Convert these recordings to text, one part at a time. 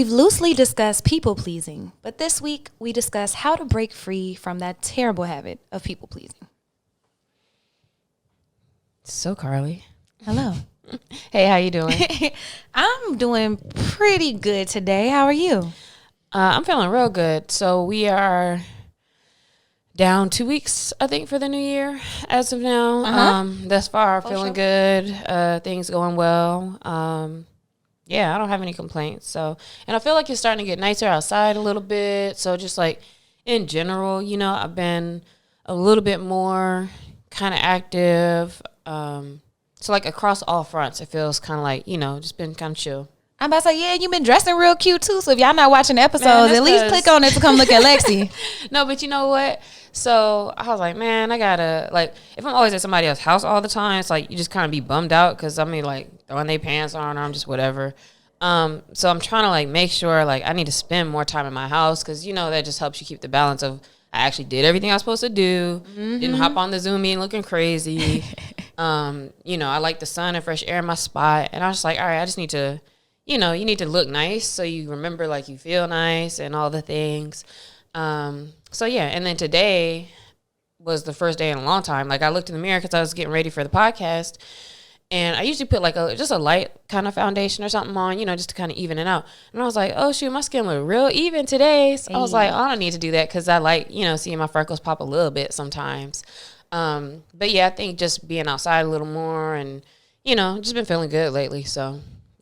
We've loosely discussed people pleasing, but this week we discuss how to break free from that terrible habit of people pleasing. So, Carlie. Hello. Hey, how you doing? I'm doing pretty good today. How are you? I'm feeling real good. So we are down 2 weeks, I think, for the new year as of now. Thus far, feeling good. Things going well. Yeah, I don't have any complaints. So, and I feel like it's starting to get nicer outside a little bit. So just like in general, you know, I've been a little bit more kind of active. So like across all fronts, it feels kind of like, you know, just been kind of chill. I'm about to say, yeah, you've been dressing real cute too. So if y'all not watching the episodes, at least click on it to come look at Lexi. No, but you know what? So I was like, man, I gotta, like, if I'm always at somebody else's house all the time, it's like you just kind of be bummed out because I mean, like, throwing their pants on or I'm just whatever. So I'm trying to like make sure like I need to spend more time in my house because, you know, that just helps you keep the balance of I actually did everything I was supposed to do. Didn't hop on the Zoom meeting looking crazy. You know, I like the sun and fresh air in my spot. And I was like, all right, I just need to, you know, you need to look nice so you remember like you feel nice and all the things. So yeah, and then today was the first day in a long time. Like I looked in the mirror because I was getting ready for the podcast, and I usually put like just a light kind of foundation or something on, you know, just to kind of even it out. And I was like, oh shoot, my skin look real even today. So I was like, oh, I don't need to do that because I like, you know, seeing my freckles pop a little bit sometimes. But yeah, I think just being outside a little more and, you know, just been feeling good lately. So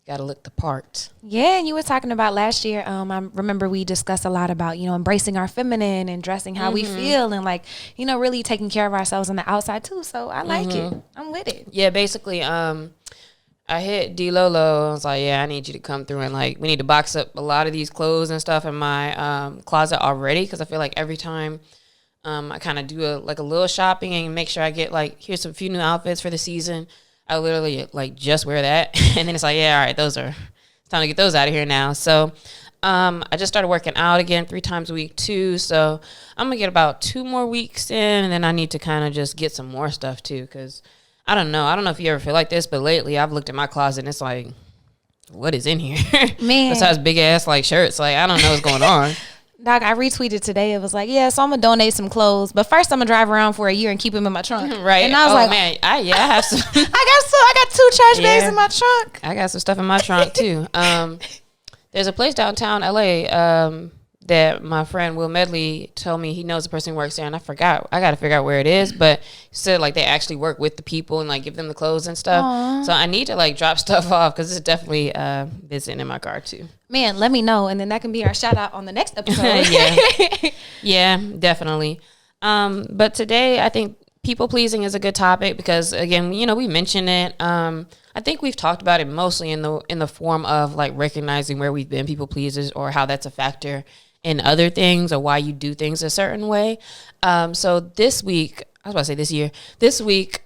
gotta look the part. Yeah, and you were talking about last year. I remember we discussed a lot about, you know, embracing our feminine and dressing how we feel and like, you know, really taking care of ourselves on the outside too. So I like it. I'm with it. Yeah, basically, I hit D Lolo. I was like, yeah, I need you to come through and like we need to box up a lot of these clothes and stuff in my closet already because I feel like every time I kind of do a little shopping and make sure I get like here's a few new outfits for the season. I literally like just wear that and then it's like, yeah, all right, it's time to get those out of here now. So I just started working out again 3 times a week too. So I'm gonna get about 2 more weeks in and then I need to kind of just get some more stuff too. Cause I don't know if you ever feel like this, but lately I've looked at my closet and it's like, what is in here? Man. Besides big ass like shirts. Like, I don't know what's going on. Dog, I retweeted today. It was like, yeah, so I'm going to donate some clothes. But first, I'm going to drive around for a year and keep them in my trunk. Right. And I was like, man, I have some. I got 2 trash bags in my trunk. I got some stuff in my trunk, too. There's a place downtown L.A. That my friend Will Medley told me he knows the person who works there. And I forgot. I got to figure out where it is. But he said, like, they actually work with the people and, like, give them the clothes and stuff. Aww. So I need to, like, drop stuff off because it's definitely visiting in my car, too. Man, let me know, and then that can be our shout out on the next episode. Yeah, definitely. But today, I think people pleasing is a good topic because, again, you know, we mentioned it. I think we've talked about it mostly in the form of like recognizing where we've been people pleasers or how that's a factor in other things or why you do things a certain way. So this week, I was about to say this week,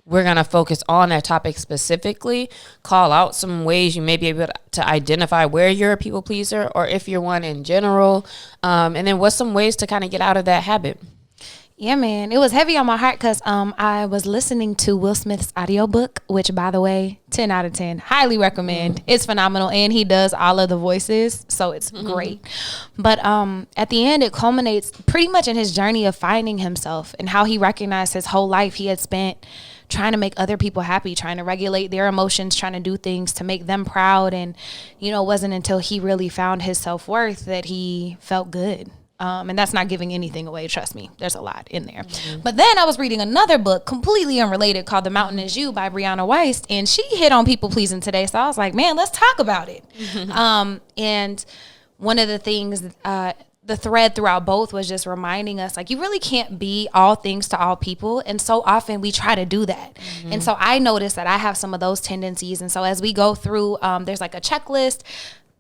we're going to focus on that topic specifically, call out some ways you may be able to identify where you're a people pleaser or if you're one in general. And then what's some ways to kind of get out of that habit? Yeah, man. It was heavy on my heart because I was listening to Will Smith's audiobook, which, by the way, 10 out of 10. Highly recommend. It's phenomenal. And he does all of the voices, so it's great. But at the end, it culminates pretty much in his journey of finding himself and how he recognized his whole life he had spent trying to make other people happy, trying to regulate their emotions, trying to do things to make them proud. And, you know, it wasn't until he really found his self-worth that he felt good. And that's not giving anything away. Trust me, there's a lot in there. But then I was reading another book completely unrelated called The Mountainous by Brianna Weiss. And she hit on people pleasing today. So I was like, man, let's talk about it. And one of the things, the thread throughout both was just reminding us, like, you really can't be all things to all people. And so often we try to do that. And so I noticed that I have some of those tendencies. And so as we go through, there's like a checklist.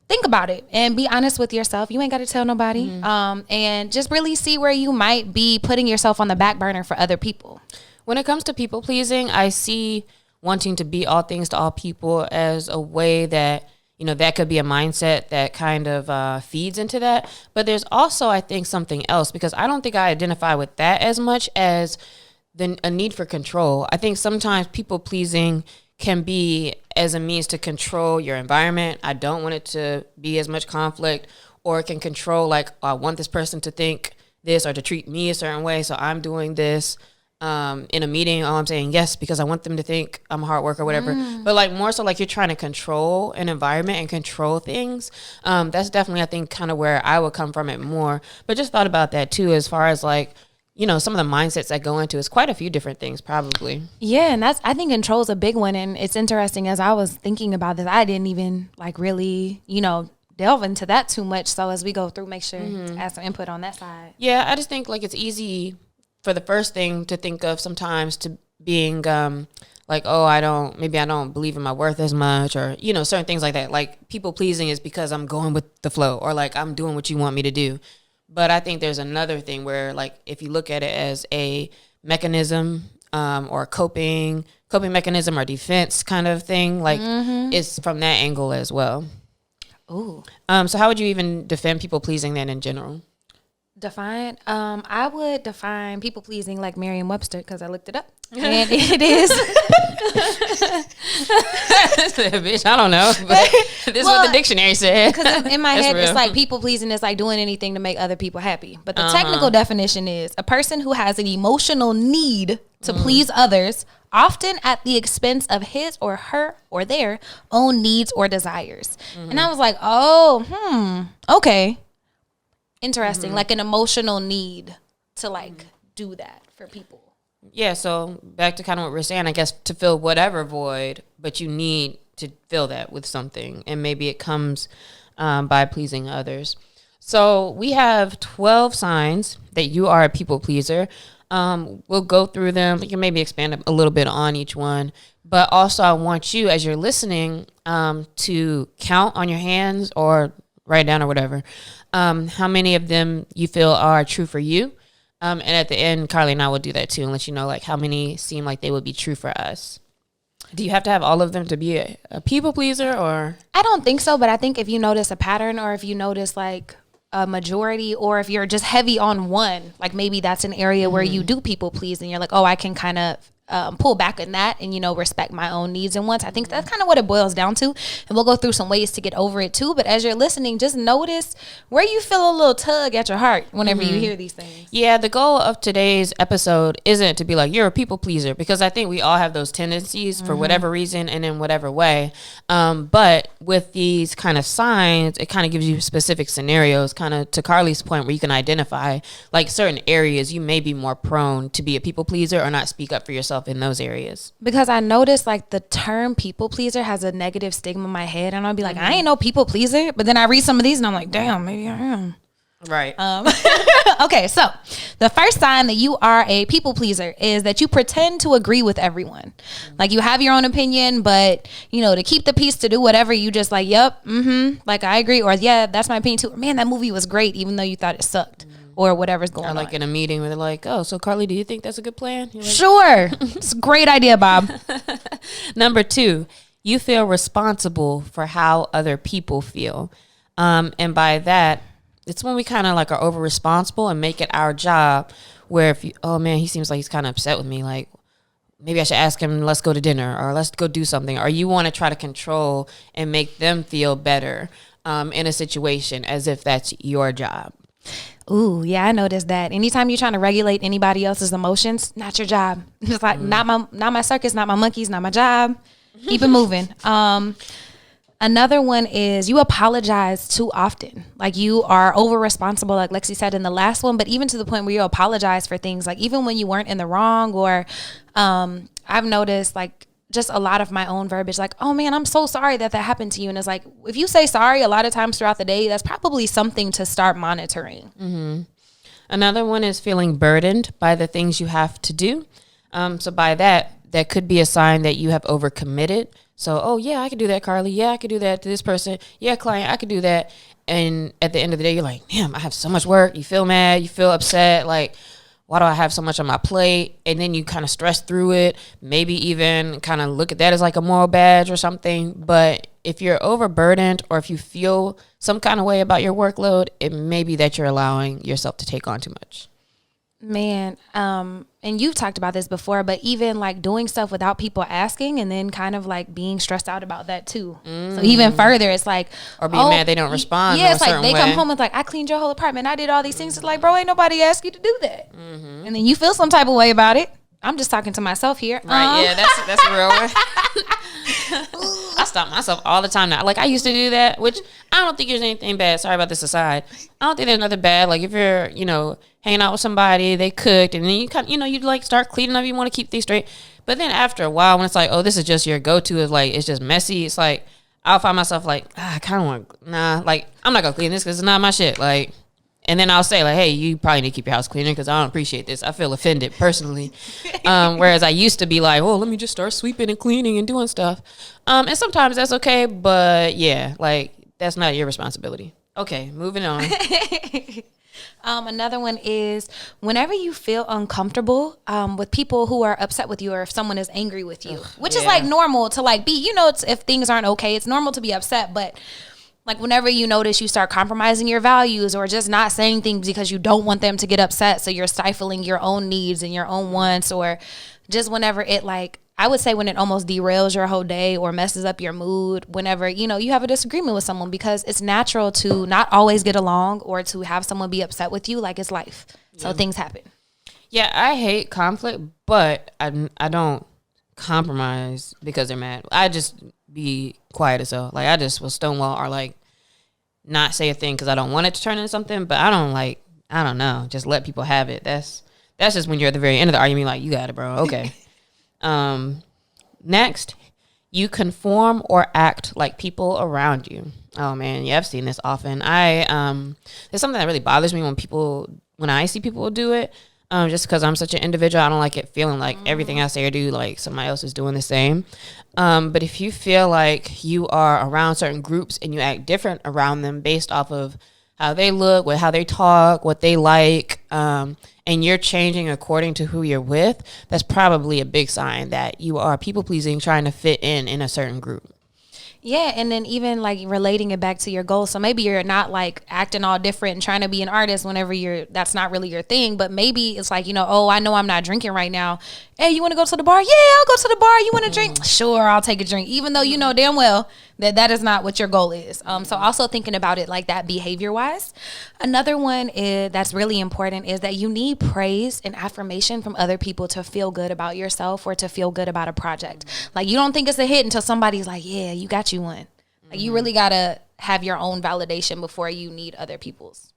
Think about it and be honest with yourself. You ain't got to tell nobody. And just really see where you might be putting yourself on the back burner for other people. When it comes to people pleasing, I see wanting to be all things to all people as a way that, you know, that could be a mindset that kind of feeds into that. But there's also, I think, something else, because I don't think I identify with that as much as a need for control. I think sometimes people pleasing can be as a means to control your environment. I don't want it to be as much conflict, or it can control, like, I want this person to think this or to treat me a certain way, so I'm doing this. In a meeting, I'm saying yes because I want them to think I'm a hard worker or whatever. But like more so like you're trying to control an environment and control things. That's definitely, I think, kind of where I would come from it more. But just thought about that too, as far as like, you know, some of the mindsets that go into it's quite a few different things probably. Yeah, and I think control is a big one. And it's interesting, as I was thinking about this, I didn't even like really, you know, delve into that too much. So as we go through, make sure to add some input on that side. Yeah, I just think like it's easy for the first thing to think of sometimes to being like, oh, I don't believe in my worth as much, or, you know, certain things like that. Like people pleasing is because I'm going with the flow, or like I'm doing what you want me to do. But I think there's another thing where, like, if you look at it as a mechanism or coping mechanism or defense kind of thing, like it's from that angle as well. Ooh. So how would you even defend people pleasing then in general? Define. I would define people pleasing like Merriam-Webster, because I looked it up, and it is. Bitch, I don't know, but this is what the dictionary said. Because in my head, real. it's like people pleasing is like doing anything to make other people happy. But the technical definition is a person who has an emotional need to please others, often at the expense of his or her or their own needs or desires. And I was like, okay. Interesting. Like an emotional need to like do that for people. Yeah, so back to kind of what we're saying, I guess, to fill whatever void, but you need to fill that with something, and maybe it comes by pleasing others. So we have 12 signs that you are a people pleaser. We'll go through them. We can maybe expand a little bit on each one, but also I want you, as you're listening, to count on your hands or write down or whatever, how many of them you feel are true for you. And at the end, Carlie and I will do that too and let you know like how many seem like they would be true for us. Do you have to have all of them to be a people pleaser, or? I don't think so, but I think if you notice a pattern, or if you notice like a majority, or if you're just heavy on one, like maybe that's an area where you do people please and you're like, oh, I can kind of pull back on that and, you know, respect my own needs and wants. I think that's kind of what it boils down to. And we'll go through some ways to get over it too. But as you're listening, just notice where you feel a little tug at your heart whenever you hear these things. Yeah, the goal of today's episode isn't to be like, you're a people pleaser, because I think we all have those tendencies for whatever reason and in whatever way. But with these kind of signs, it kind of gives you specific scenarios, kind of to Carlie's point, where you can identify like certain areas you may be more prone to be a people pleaser or not speak up for yourself in those areas. Because I noticed like the term people pleaser has a negative stigma in my head, and I'll be like, I ain't no people pleaser, but then I read some of these and I'm like, damn, maybe I am. Right. Okay, so the first sign that you are a people pleaser is that you pretend to agree with everyone. Like you have your own opinion, but you know, to keep the peace, to do whatever, you just like, yep, like I agree, or yeah, that's my opinion too. Or, man, that movie was great, even though you thought it sucked. Or whatever's going on. Or like in a meeting where they're like, oh, so Carlie, do you think that's a good plan? You're like, sure. It's a great idea, Bob. Number 2, you feel responsible for how other people feel. And by that, it's when we kind of like are over responsible and make it our job, where if you, oh man, he seems like he's kind of upset with me. Like maybe I should ask him, let's go to dinner, or let's go do something. Or you want to try to control and make them feel better in a situation as if that's your job. Ooh, yeah, I noticed that. Anytime you're trying to regulate anybody else's emotions, not your job. It's like not my circus, not my monkeys, not my job. Keep it moving. Another one is you apologize too often. Like you are over responsible, like Lexi said in the last one, but even to the point where you apologize for things, like even when you weren't in the wrong, or I've noticed like just a lot of my own verbiage, like, oh man, I'm so sorry that happened to you. And it's like, if you say sorry a lot of times throughout the day, that's probably something to start monitoring. Another one is feeling burdened by the things you have to do. So by that could be a sign that you have overcommitted. So, oh yeah, I could do that, Carlie. Yeah, I could do that to this person. Yeah, client, I could do that. And at the end of the day, you're like, damn, I have so much work. You feel mad, you feel upset, like, why do I have so much on my plate? And then you kind of stress through it, maybe even kind of look at that as like a moral badge or something. But if you're overburdened, or if you feel some kind of way about your workload, it may be that you're allowing yourself to take on too much. Man, and you've talked about this before, but even like doing stuff without people asking and then kind of like being stressed out about that too. So even further, it's like, or being mad they don't respond. Yeah, it's like they way. come home and like, I cleaned your whole apartment, I did all these things. It's like, bro, ain't nobody asked you to do that. And then you feel some type of way about it. I'm just talking to myself here. Right, yeah, that's a real one. I stop myself all the time now. Like, I used to do that, which I don't think there's anything bad. Sorry about this aside. I don't think there's nothing bad. Like, if you're, hanging out with somebody, they cooked, and then you kind of, you like start cleaning up, you want to keep things straight. But then after a while, when it's like, oh, this is just your go-to, is like, it's just messy. It's like, I'll find myself like, I kind of want, like, I'm not going to clean this because it's not my shit. Like, and then I'll say like, hey, you probably need to keep your house cleaner because I don't appreciate this. I feel offended personally. Whereas I used to be like, oh, let me just start sweeping and cleaning and doing stuff. And sometimes that's okay. But yeah, like that's not your responsibility. Okay, moving on. Another one is whenever you feel uncomfortable with people who are upset with you or if someone is angry with you, which is like normal to like be, it's, if things aren't okay, it's normal to be upset. But like whenever you notice you start compromising your values or just not saying things because you don't want them to get upset, so you're stifling your own needs and your own wants, or just whenever it like, I would say when it almost derails your whole day or messes up your mood, whenever, you have a disagreement with someone, because it's natural to not always get along or to have someone be upset with you. Like, it's life. So things happen. Yeah, I hate conflict, but I don't compromise because they're mad. I just be quiet as hell. Like, I just will stonewall or like not say a thing because I don't want it to turn into something, but I don't know, just let people have it. That's just when you're at the very end of the argument, like, you got it, bro. Okay. Next, you conform or act like people around you. Oh man, yeah, I've seen this often. There's something that really bothers me when I see people do it. Just because I'm such an individual, I don't like it feeling like everything I say or do, like somebody else is doing the same. But if you feel like you are around certain groups and you act different around them based off of how they look, how they talk, what they like, and you're changing according to who you're with, that's probably a big sign that you are people-pleasing, trying to fit in a certain group. Yeah, and then even like relating it back to your goals. So maybe you're not like acting all different and trying to be an artist whenever that's not really your thing. But maybe it's like, oh, I know I'm not drinking right now. Hey, you want to go to the bar? Yeah, I'll go to the bar. You want to drink? Sure, I'll take a drink. Even though you know damn well that is not what your goal is. So also thinking about it like that behavior-wise. Another one that's really important is that you need praise and affirmation from other people to feel good about yourself or to feel good about a project. Like, you don't think it's a hit until somebody's like, yeah, you got you one. Like, you really got to have your own validation before you need other people's.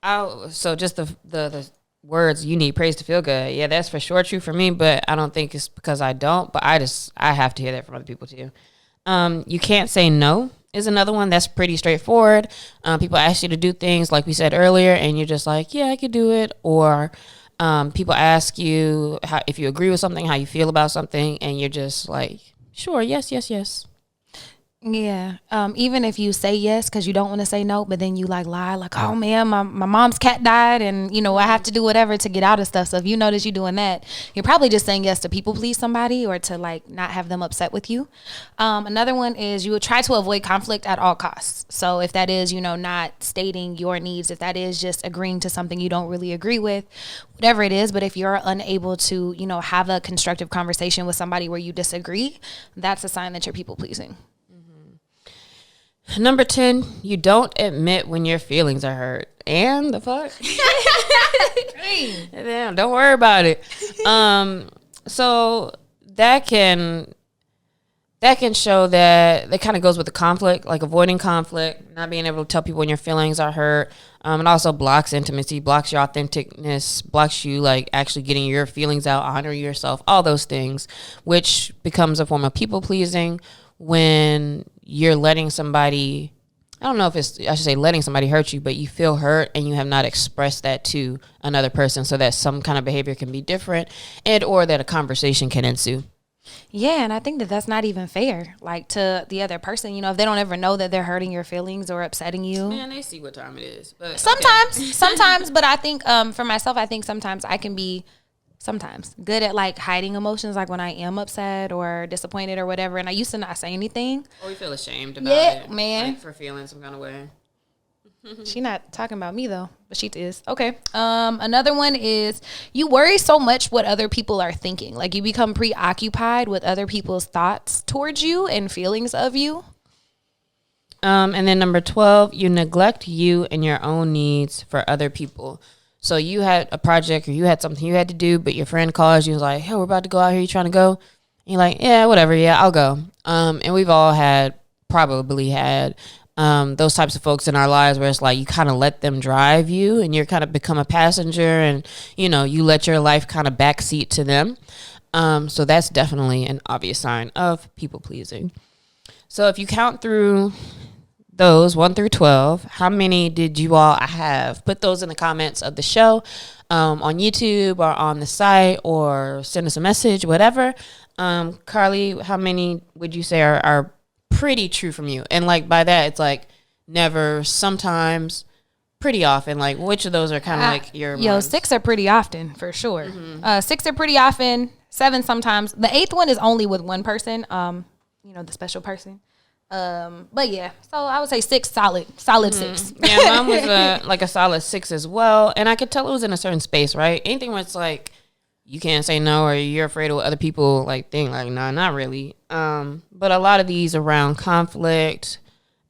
So just the words, you need praise to feel good. Yeah, that's for sure true for me, but I don't think it's because I don't, but I have to hear that from other people too. You can't say no is another one that's pretty straightforward. People ask you to do things like we said earlier, and you're just like, yeah, I could do it. Or people ask you if you agree with something, how you feel about something, and you're just like, sure, yes. Yeah. Even if you say yes because you don't want to say no, but then you like lie, like, oh man, my mom's cat died and I have to do whatever to get out of stuff. So if you notice you doing that, you're probably just saying yes to people please somebody or to like not have them upset with you. Another one is you would try to avoid conflict at all costs. So if that is, not stating your needs, if that is just agreeing to something you don't really agree with, whatever it is, but if you're unable to, have a constructive conversation with somebody where you disagree, that's a sign that you're people pleasing. Number 10, you don't admit when your feelings are hurt. And the fuck? Damn, don't worry about it. So that can show that kind of goes with the conflict, like avoiding conflict, not being able to tell people when your feelings are hurt. It also blocks intimacy, blocks your authenticness, blocks you like actually getting your feelings out, honoring yourself, all those things, which becomes a form of people pleasing when you're letting somebody, I don't know if I should say letting somebody hurt you, but you feel hurt and you have not expressed that to another person so that some kind of behavior can be different and or that a conversation can ensue. Yeah, and I think that's not even fair, like to the other person, if they don't ever know that they're hurting your feelings or upsetting you. Man, they see what time it is. But sometimes, but I think for myself, I think sometimes I can be good at like hiding emotions, like when I am upset or disappointed or whatever, and I used to not say anything. Or you feel ashamed about it. Man. Like for feeling some kind of way. She not talking about me though, but she is. Okay. Another one is you worry so much what other people are thinking. Like you become preoccupied with other people's thoughts towards you and feelings of you. And then number 12, you neglect you and your own needs for other people. So you had a project or you had something you had to do, but your friend calls you and was like, hey, we're about to go out here. You trying to go? And you're like, yeah, whatever. Yeah, I'll go. And we've all probably had those types of folks in our lives where it's like you kind of let them drive you and you're kind of become a passenger and, you know, you let your life kind of backseat to them. So that's definitely an obvious sign of people pleasing. So if you count through those 1 through 12, how many did you all have? Put those in the comments of the show on YouTube or on the site or send us a message, whatever. Carlie, how many would you say are pretty true from you? And like by that, it's like never, sometimes, pretty often. Like which of those are kind of like your ones? 6 are pretty often for sure. 6 are pretty often, 7 sometimes. The 8th one is only with one person, you know, the special person. But yeah, so I would say 6 solid 6. Yeah, mine was like a solid 6 as well. And I could tell it was in a certain space, right? Anything where it's like you can't say no or you're afraid of what other people like think, like, nah, not really. But a lot of these around conflict,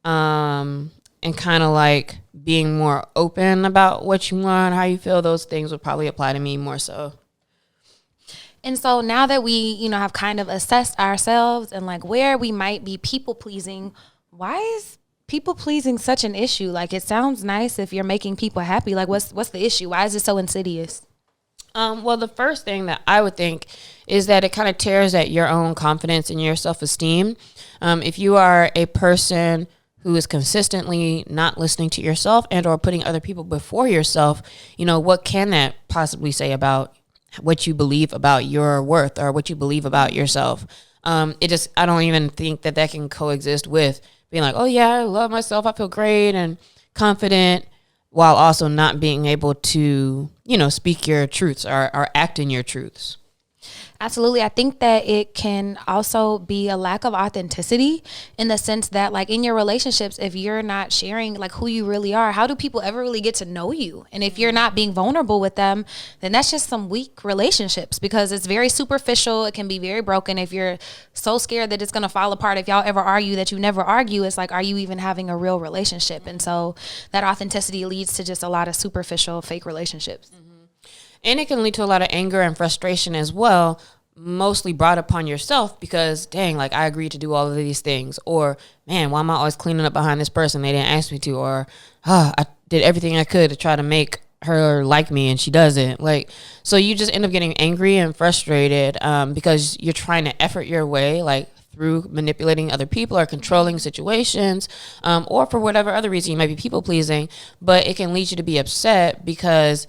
and kind of like being more open about what you want, how you feel, those things would probably apply to me more so. And so now that we, you know, have kind of assessed ourselves and like where we might be people pleasing, why is people pleasing such an issue? Like it sounds nice if you're making people happy. Like what's the issue? Why is it so insidious? Well, the first thing that I would think is that it kind of tears at your own confidence and your self-esteem. If you are a person who is consistently not listening to yourself and or putting other people before yourself, you know, what can that possibly say about what you believe about your worth or what you believe about yourself? I don't even think that can coexist with being like, oh yeah, I love myself, I feel great and confident, while also not being able to, you know, speak your truths or act in your truths. Absolutely. I think that it can also be a lack of authenticity in the sense that like in your relationships, if you're not sharing like who you really are, how do people ever really get to know you? And if you're not being vulnerable with them, then that's just some weak relationships because it's very superficial. It can be very broken. If you're so scared that it's going to fall apart, if y'all ever argue that you never argue, it's like, are you even having a real relationship? And so that authenticity leads to just a lot of superficial fake relationships. Mm-hmm. And it can lead to a lot of anger and frustration as well, mostly brought upon yourself because, dang, like I agreed to do all of these things. Or, man, why am I always cleaning up behind this person? They didn't ask me to. Or, I did everything I could to try to make her like me and she doesn't. Like, so you just end up getting angry and frustrated because you're trying to effort your way, like through manipulating other people or controlling situations, or for whatever other reason you might be people pleasing. But it can lead you to be upset because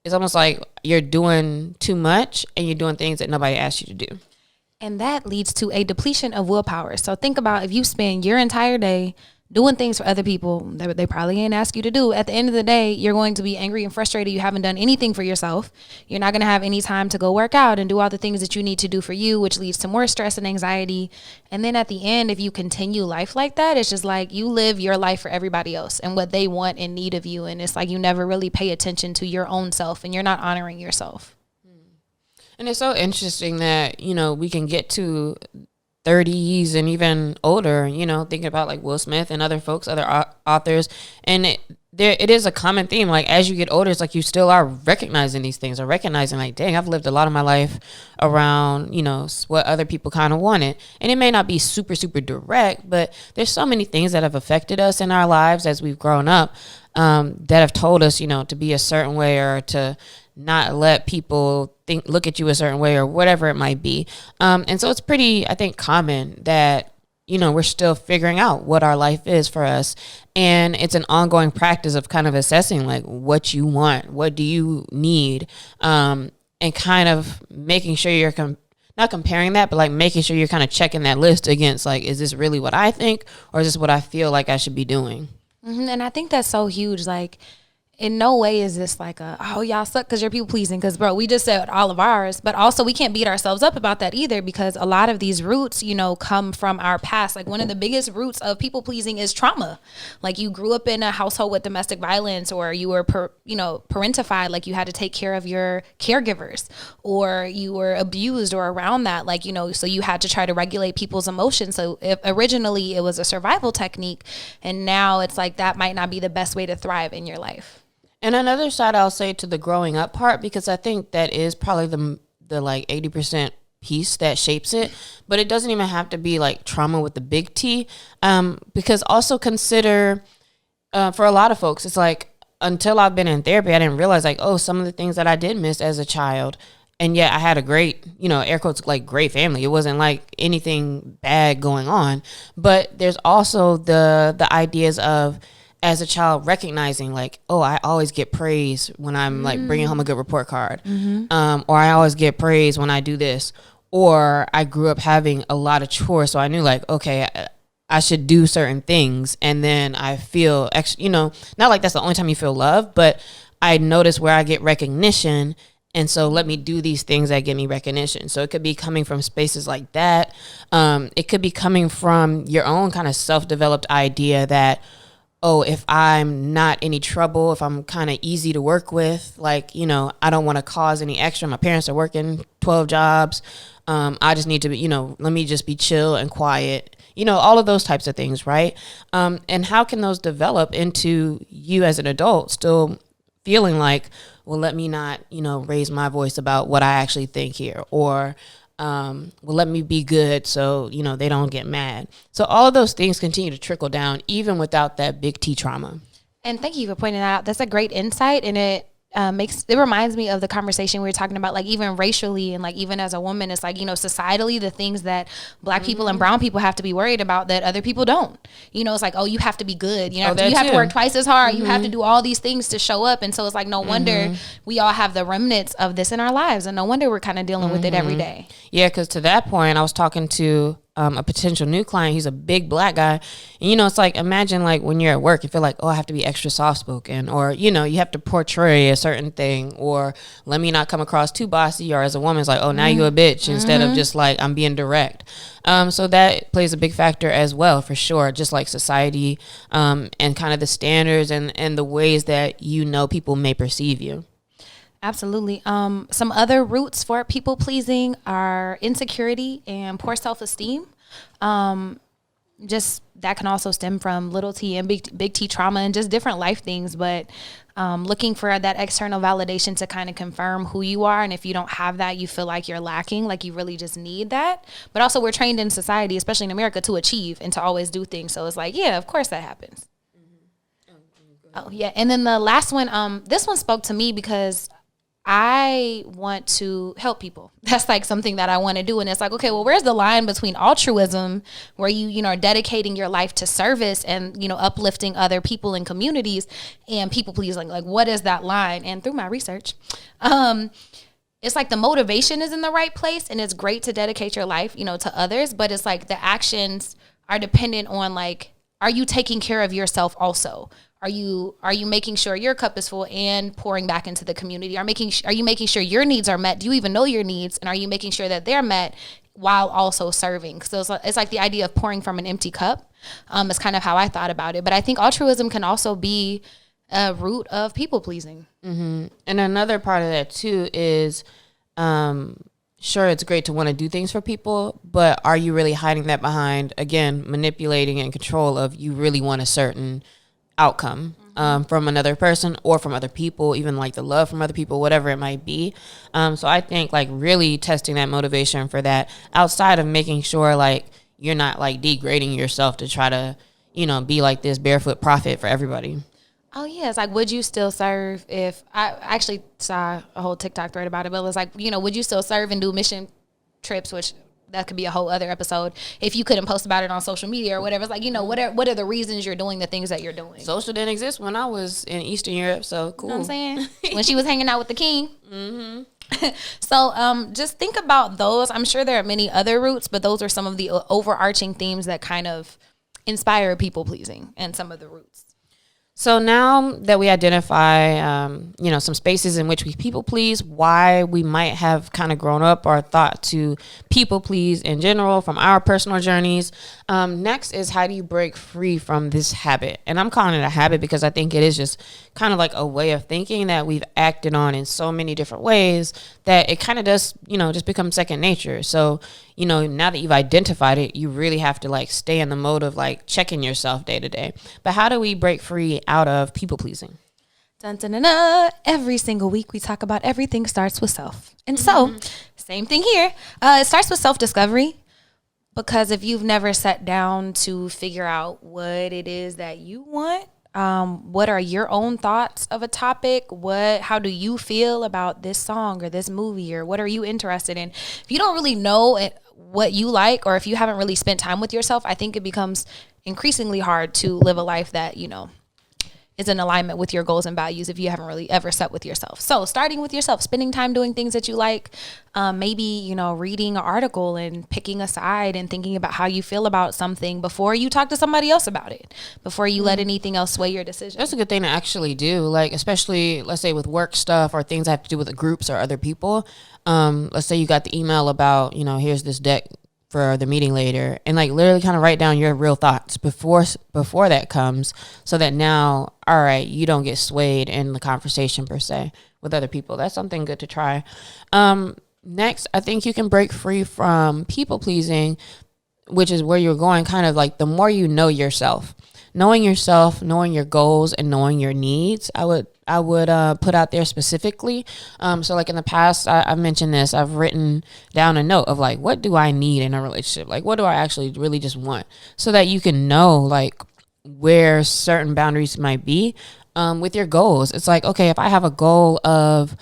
it's almost like you're doing too much and you're doing things that nobody asked you to do. And that leads to a depletion of willpower. So think about if you spend your entire day doing things for other people that they probably ain't ask you to do. At the end of the day, you're going to be angry and frustrated. You haven't done anything for yourself. You're not going to have any time to go work out and do all the things that you need to do for you, which leads to more stress and anxiety. And then at the end, if you continue life like that, it's just like you live your life for everybody else and what they want and need of you. And it's like you never really pay attention to your own self and you're not honoring yourself. And it's so interesting that, you know, we can get to 30s and even older, you know, thinking about like Will Smith and other folks, other authors. And it is a common theme. Like as you get older, it's like you still are recognizing these things or recognizing like, dang, I've lived a lot of my life around, you know, what other people kind of wanted. And it may not be super, super direct, but there's so many things that have affected us in our lives as we've grown up that have told us, you know, to be a certain way or to not let people look at you a certain way or whatever it might be. And so it's pretty, I think, common that, you know, we're still figuring out what our life is for us. And it's an ongoing practice of kind of assessing like what you want, what do you need, and kind of making sure you're not comparing that, but like making sure you're kind of checking that list against like, is this really what I think or is this what I feel like I should be doing? Mm-hmm. And I think that's so huge. Like, in no way is this like oh, y'all suck because you're people pleasing, because bro, we just said all of ours. But also we can't beat ourselves up about that either, because a lot of these roots, you know, come from our past. Like one of the biggest roots of people pleasing is trauma. Like you grew up in a household with domestic violence, or you were parentified, like you had to take care of your caregivers, or you were abused or around that, like, you know, so you had to try to regulate people's emotions. So if originally it was a survival technique, and now it's like that might not be the best way to thrive in your life. And another side I'll say to the growing up part, because I think that is probably the like 80% piece that shapes it, but it doesn't even have to be like trauma with the big T. Because also consider, for a lot of folks, it's like, until I've been in therapy, I didn't realize like, oh, some of the things that I did miss as a child. And yet I had a great, you know, air quotes, like great family. It wasn't like anything bad going on. But there's also the ideas of, as a child, recognizing like, oh, I always get praise when I'm like bringing home a good report card. Or I always get praise when I do this. Or I grew up having a lot of chores. So I knew like, okay, I should do certain things. And then I feel, you know, not like that's the only time you feel love, but I notice where I get recognition. And so let me do these things that give me recognition. So it could be coming from spaces like that. It could be coming from your own kind of self-developed idea that, oh, if I'm not any trouble, if I'm kind of easy to work with, like, you know, I don't want to cause any extra. My parents are working 12 jobs. I just need to be, you know, let me just be chill and quiet, you know, all of those types of things, right? And how can those develop into you as an adult still feeling like, well, let me not, you know, raise my voice about what I actually think here, or well, let me be good so, you know, they don't get mad. So all of those things continue to trickle down even without that big T trauma. And thank you for pointing that out. That's a great insight. And it reminds me of the conversation we were talking about, like even racially and like even as a woman, it's like, you know, societally, the things that Black people and brown people have to be worried about that other people don't. You know, it's like, oh, you have to be good. You know, you have to work twice as hard. You have to do all these things to show up. And so it's like, no wonder we all have the remnants of this in our lives. And no wonder we're kind of dealing with it every day. Yeah, because to that point, I was talking to a potential new client. He's a big Black guy. And, you know, it's like, imagine like when you're at work, you feel like, oh, I have to be extra soft spoken, or, you know, you have to portray a certain thing, or let me not come across too bossy, or as a woman, it's like, oh, now you a bitch, instead of just like, I'm being direct. So that plays a big factor as well, for sure. Just like society, and kind of the standards and the ways that, you know, people may perceive you. Absolutely. Some other roots for people pleasing are insecurity and poor self-esteem. Just that can also stem from little T and big T trauma and just different life things. But looking for that external validation to kind of confirm who you are. And if you don't have that, you feel like you're lacking, like you really just need that. But also we're trained in society, especially in America, to achieve and to always do things. So it's like, yeah, of course that happens. Oh, yeah. And then the last one, this one spoke to me because I want to help people. That's like something that I want to do. And it's like, okay, well, where's the line between altruism, where you know, are dedicating your life to service and, you know, uplifting other people and communities, and people pleasing? Like, what is that line? And through my research, it's like the motivation is in the right place, and it's great to dedicate your life, you know, to others. But it's like the actions are dependent on, like, are you taking care of yourself also? Are you making sure your cup is full and pouring back into the community? Are you making sure your needs are met? Do you even know your needs? And are you making sure that they're met while also serving? So it's like the idea of pouring from an empty cup. Is kind of how I thought about it. But I think altruism can also be a root of people pleasing. Mm-hmm. And another part of that too is, sure, it's great to want to do things for people, but are you really hiding that behind, again, manipulating and control of, you really want a certain outcome from another person or from other people, even like the love from other people, whatever it might be. So I think like really testing that motivation for that, outside of making sure like you're not like degrading yourself to try to, you know, be like this barefoot prophet for everybody. Oh yeah, it's like, would you still serve if I actually saw a whole TikTok thread about it, but it was like, you know, would you still serve and do mission trips, which that could be a whole other episode, if you couldn't post about it on social media or whatever? It's like, you know, what are the reasons you're doing the things that you're doing? Social didn't exist when I was in Eastern Europe, so cool. You know what I'm saying? When she was hanging out with the king. Mm-hmm. So just think about those. I'm sure there are many other roots, but those are some of the overarching themes that kind of inspire people pleasing and some of the roots. So now that we identify, some spaces in which we people please, why we might have kind of grown up or thought to people please in general from our personal journeys. Next is, how do you break free from this habit? And I'm calling it a habit because I think it is just kind of like a way of thinking that we've acted on in so many different ways that it kind of does, just become second nature. So, now that you've identified it, you really have to like stay in the mode of like checking yourself day to day. But how do we break free out of people pleasing? Dun, dun, dun, dun. Every single week we talk about everything starts with self. And so, same thing here. It starts with self-discovery, because if you've never sat down to figure out what it is that you want, what are your own thoughts of a topic? How do you feel about this song or this movie, or what are you interested in? If you don't really know what you like, or if you haven't really spent time with yourself, I think it becomes increasingly hard to live a life that, is in alignment with your goals and values if you haven't really ever sat with yourself. So starting with yourself, spending time doing things that you like, maybe, reading an article and picking a side and thinking about how you feel about something before you talk to somebody else about it, before you let anything else sway your decision. That's a good thing to actually do, like, especially, let's say, with work stuff or things that have to do with the groups or other people. Let's say you got the email about, here's this deck for the meeting later, and like literally kind of write down your real thoughts before that comes, so that now, all right, you don't get swayed in the conversation per se with other people. That's something good to try. Next, I think you can break free from people pleasing, which is where you're going, kind of like the more you know yourself, knowing your goals, and knowing your needs. I would put out there specifically. So like in the past, I've mentioned this, I've written down a note of like, what do I need in a relationship? Like, what do I actually really just want? So that you can know like where certain boundaries might be with your goals. It's like, okay, if I have a goal of,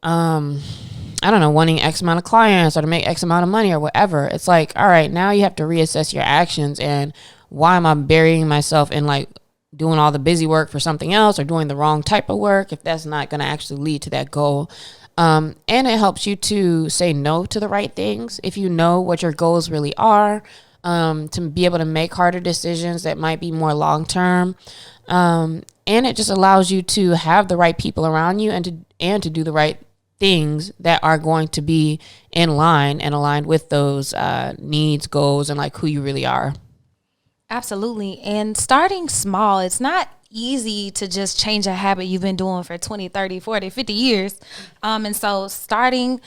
wanting X amount of clients or to make X amount of money or whatever, it's like, all right, now you have to reassess your actions, and why am I burying myself in like doing all the busy work for something else, or doing the wrong type of work if that's not going to actually lead to that goal. And it helps you to say no to the right things if you know what your goals really are, to be able to make harder decisions that might be more long term. And it just allows you to have the right people around you, and to do the right things that are going to be in line and aligned with those needs, goals, and like who you really are. Absolutely. And starting small, it's not easy to just change a habit you've been doing for 20, 30, 40, 50 years. And so starting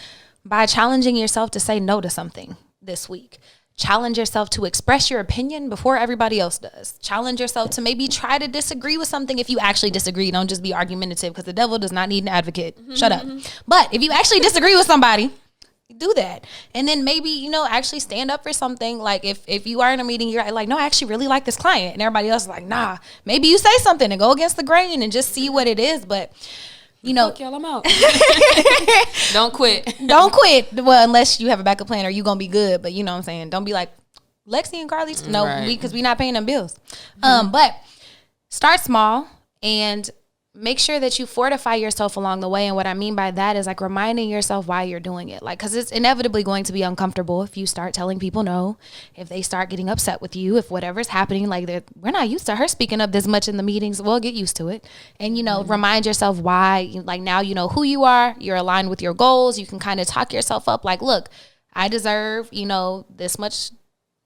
by challenging yourself to say no to something this week. Challenge yourself to express your opinion before everybody else does. Challenge yourself to maybe try to disagree with something if you actually disagree. Don't just be argumentative, because the devil does not need an advocate. Shut up. But if you actually disagree with somebody, do that. And then maybe, actually stand up for something. Like if you are in a meeting, you're like, no, I actually really like this client. And everybody else is like, nah. Maybe you say something and go against the grain and just see what it is. But, fuck y'all, I'm out. Don't quit. Don't quit. Well, unless you have a backup plan or you going to be good. But you know what I'm saying? Don't be like Lexi and Carlie. No, right. Because we not paying them bills. But start small and make sure that you fortify yourself along the way. And what I mean by that is like reminding yourself why you're doing it. Like, because it's inevitably going to be uncomfortable if you start telling people no, if they start getting upset with you, if whatever's happening, like we're not used to her speaking up this much in the meetings. Well, get used to it. And, remind yourself why, like now you know who you are, you're aligned with your goals. You can kind of talk yourself up like, look, I deserve, this much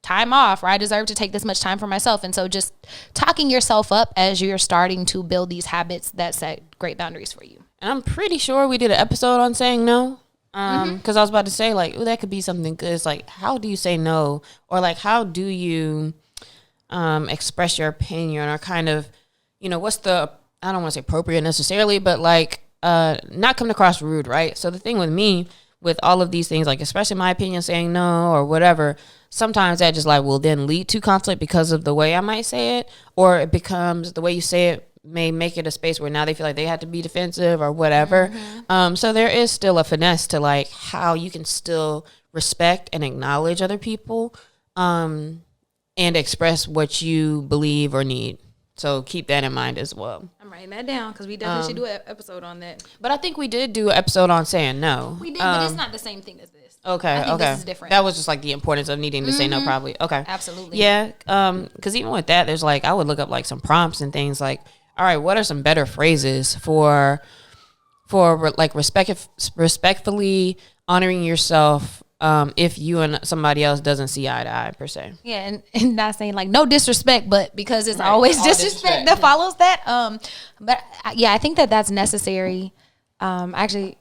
time off, or I deserve to take this much time for myself. And so just talking yourself up as you're starting to build these habits that set great boundaries for you. And I'm pretty sure we did an episode on saying no. Because I was about to say like, oh, that could be something good. It's like, how do you say no? Or like, how do you express your opinion, or kind of, what's the, I don't want to say appropriate necessarily, but like not coming across rude, right? So the thing with me, with all of these things, like especially my opinion, saying no or whatever, sometimes that just like will then lead to conflict because of the way I might say it, or it becomes the way you say it may make it a space where now they feel like they have to be defensive or whatever. So there is still a finesse to like how you can still respect and acknowledge other people, and express what you believe or need. So keep that in mind as well. I'm writing that down because we definitely should do an episode on that. But I think we did do an episode on saying no. We did, but it's not the same thing as this. Okay, I think this is different. That was just like the importance of needing to say no, probably. Okay. Absolutely. Yeah, because even with that, there's like, I would look up like some prompts and things like, all right, what are some better phrases for like respectfully honoring yourself if you and somebody else doesn't see eye to eye per se. Yeah, and not saying like no disrespect, but because it's always disrespect that follows that. But yeah, I think that's necessary. Actually,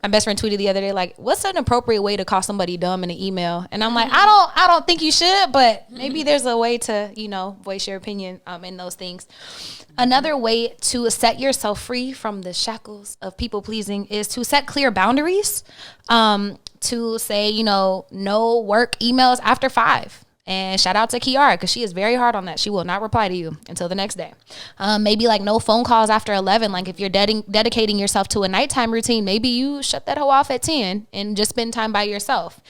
my best friend tweeted the other day, like, what's an appropriate way to call somebody dumb in an email? And I'm like, I don't think you should, but maybe there's a way to, voice your opinion in those things. Another way to set yourself free from the shackles of people pleasing is to set clear boundaries. To say, no work emails after 5. And shout out to Kiara, because she is very hard on that. She will not reply to you until the next day. Maybe like no phone calls after 11. Like if you're dedicating yourself to a nighttime routine, maybe you shut that hoe off at 10 and just spend time by yourself.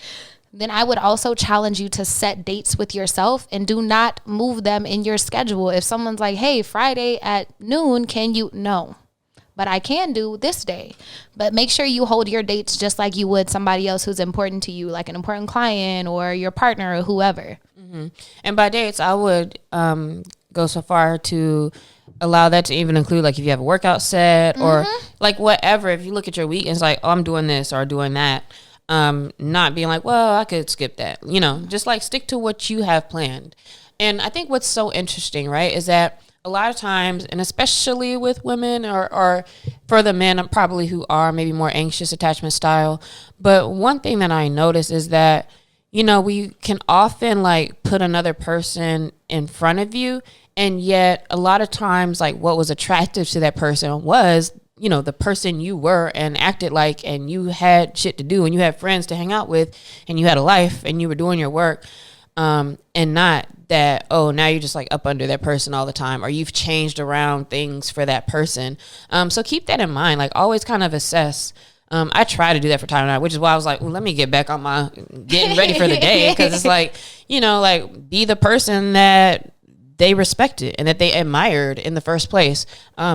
Then I would also challenge you to set dates with yourself and do not move them in your schedule. If someone's like, hey, Friday at noon, can you? No. But I can do this day. But make sure you hold your dates just like you would somebody else who's important to you, like an important client or your partner or whoever. Mm-hmm. And by dates, I would go so far to allow that to even include, like, if you have a workout set or like whatever. If you look at your week and it's like, oh, I'm doing this or doing that. Not being like, well, I could skip that. Just like stick to what you have planned. And I think what's so interesting, right, is that a lot of times, and especially with women or for the men probably who are maybe more anxious attachment style, but one thing that I notice is that, we can often like put another person in front of you, and yet a lot of times like what was attractive to that person was, the person you were and acted like, and you had shit to do and you had friends to hang out with and you had a life and you were doing your work. And not that, oh, now you're just like up under that person all the time, or you've changed around things for that person. So keep that in mind. Like always kind of assess. I try to do that for time now, which is why I was like, well, let me get back on my getting ready for the day. Cause it's like, like be the person that they respected and that they admired in the first place.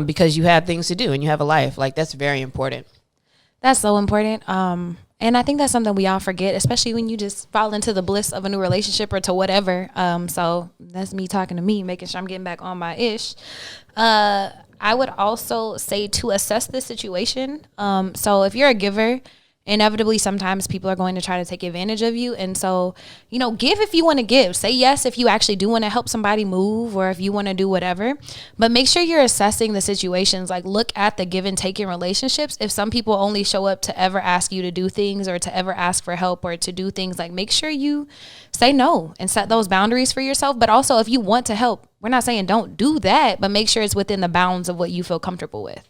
Because you have things to do and you have a life. Like that's very important. That's so important. And I think that's something we all forget, especially when you just fall into the bliss of a new relationship or to whatever. So that's me talking to me, making sure I'm getting back on my ish. I would also say to assess the situation. So if you're a giver, inevitably sometimes people are going to try to take advantage of you. And so, give if you want to give. Say yes if you actually do want to help somebody move or if you want to do whatever. But make sure you're assessing the situations. Like look at the give and take in relationships. If some people only show up to ever ask you to do things or to ever ask for help or to do things, like make sure you say no and set those boundaries for yourself. But also if you want to help, we're not saying don't do that, but make sure it's within the bounds of what you feel comfortable with.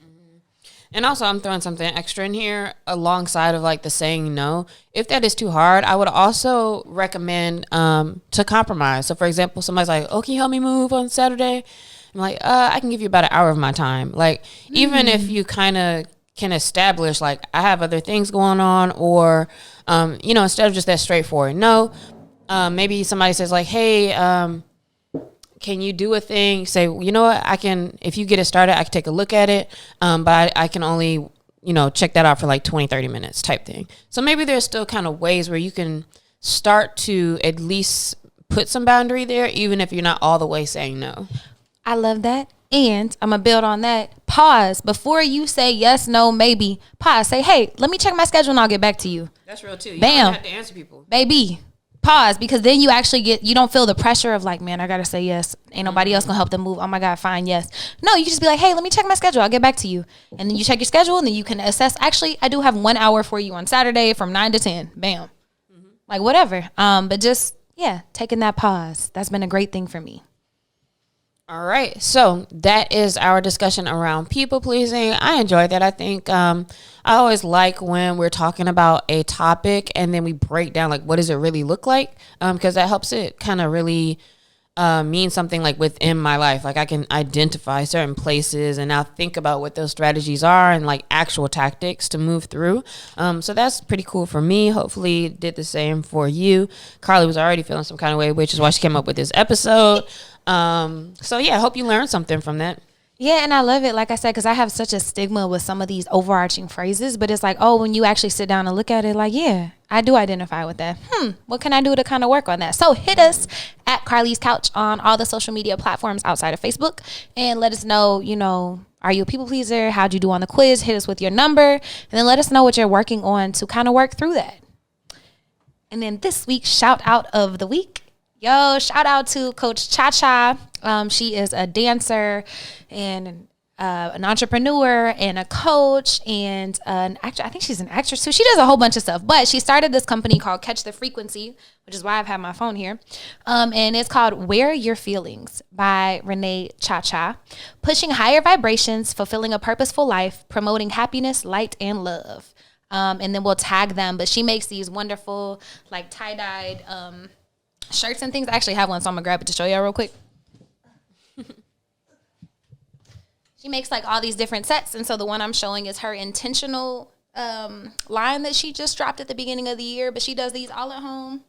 And also I'm throwing something extra in here alongside of like the saying no. If that is too hard, I would also recommend to compromise. So for example, somebody's like, oh, can you help me move on Saturday? I'm like, I can give you about an hour of my time. Like even if you kind of can establish like I have other things going on or, instead of just that straightforward no, maybe somebody says like, hey, can you do a thing? Say, you know what, I can, if you get it started, I can take a look at it. But I can only, check that out for like 20, 30 minutes type thing. So maybe there's still kind of ways where you can start to at least put some boundary there, even if you're not all the way saying no. I love that. And I'm going to build on that. Pause. Before you say yes, no, maybe, pause. Say, hey, let me check my schedule and I'll get back to you. That's real too. You Bam. don't have to answer people. Baby. Pause, because then you actually you don't feel the pressure of like, man, I gotta say yes. Ain't nobody else gonna help them move. Oh my God, fine, yes. No, you can just be like, hey, let me check my schedule. I'll get back to you. And then you check your schedule and then you can assess, actually, I do have 1 hour for you on Saturday from 9 to 10. Bam. Like whatever. But just, taking that pause. That's been a great thing for me. All right. So that is our discussion around people pleasing. I enjoyed that. I think I always like when we're talking about a topic and then we break down like what does it really look like, because that helps it kind of really mean something like within my life. Like I can identify certain places and now think about what those strategies are and like actual tactics to move through. So that's pretty cool for me. Hopefully did the same for you. Carlie was already feeling some kind of way, which is why she came up with this episode. So yeah, I hope you learned something from that. Yeah, and I love it, like I said, because I have such a stigma with some of these overarching phrases, but it's like, oh, when you actually sit down and look at it, like, yeah, I do identify with that. What can I do to kind of work on that? So hit us at Carlie's Couch on all the social media platforms outside of Facebook and let us know, are you a people pleaser? How'd you do on the quiz? Hit us with your number and then let us know what you're working on to kind of work through that. And then this week's shout out of the week. Shout out to Coach Cha Cha. She is a dancer and an entrepreneur and a coach and an actor. I think she's an actress too. She does a whole bunch of stuff, but she started this company called Catch Th3 Frequency, which is why I've had my phone here. And it's called Wear Your Feelings by Renee Cha Cha, pushing higher vibrations, fulfilling a purposeful life, promoting happiness, light, and love. And then we'll tag them, but she makes these wonderful like tie-dyed shirts and things. I actually have one, so I'm gonna grab it to show y'all real quick. She makes like all these different sets, and so the one I'm showing is her intentional line that she just dropped at the beginning of the year, but she does these all at home.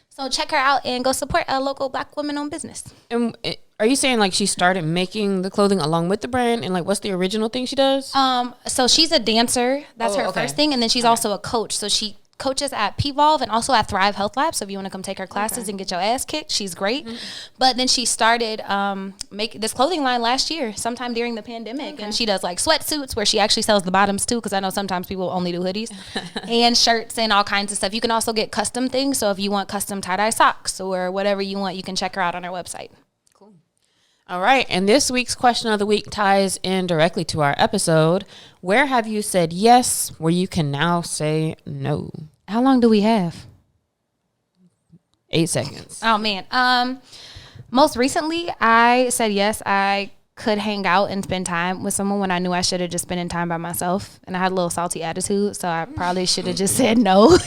So check her out and go support a local Black woman-owned business. And are you saying like she started making the clothing along with the brand, and like what's the original thing she does? So she's a dancer. That's her first thing, and then she's also a coach. So she coaches at P-Volve and also at Thrive Health Lab. So if you want to come take her classes and get your ass kicked, she's great. But then she started making this clothing line last year, sometime during the pandemic. And she does like sweatsuits where she actually sells the bottoms too, because I know sometimes people only do hoodies and shirts and all kinds of stuff. You can also get custom things. So if you want custom tie-dye socks or whatever you want, you can check her out on her website. Cool. All right. And this week's question of the week ties in directly to our episode. Where have you said yes where you can now say no? How long do we have? 8 seconds. Oh, man. Most recently, I said yes, I could hang out and spend time with someone when I knew I should have just spending time by myself. And I had a little salty attitude, so I probably should have just said no.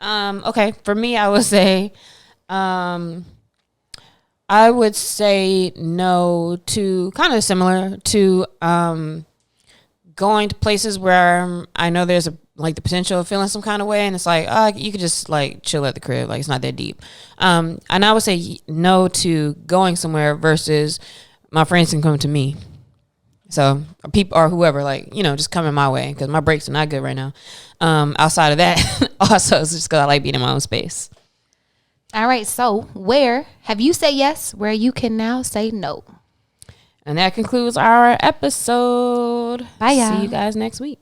Okay. For me, I would say no to kind of similar to going to places where I know there's the potential of feeling some kind of way, and it's like, you could just like chill at the crib, like it's not that deep. And I would say no to going somewhere versus my friends can come to me. So people or whoever, just coming my way because my breaks are not good right now. Outside of that, also it's just because I like being in my own space. All right. So where have you said yes where you can now say no? And that concludes our episode. Bye, y'all. See you guys next week.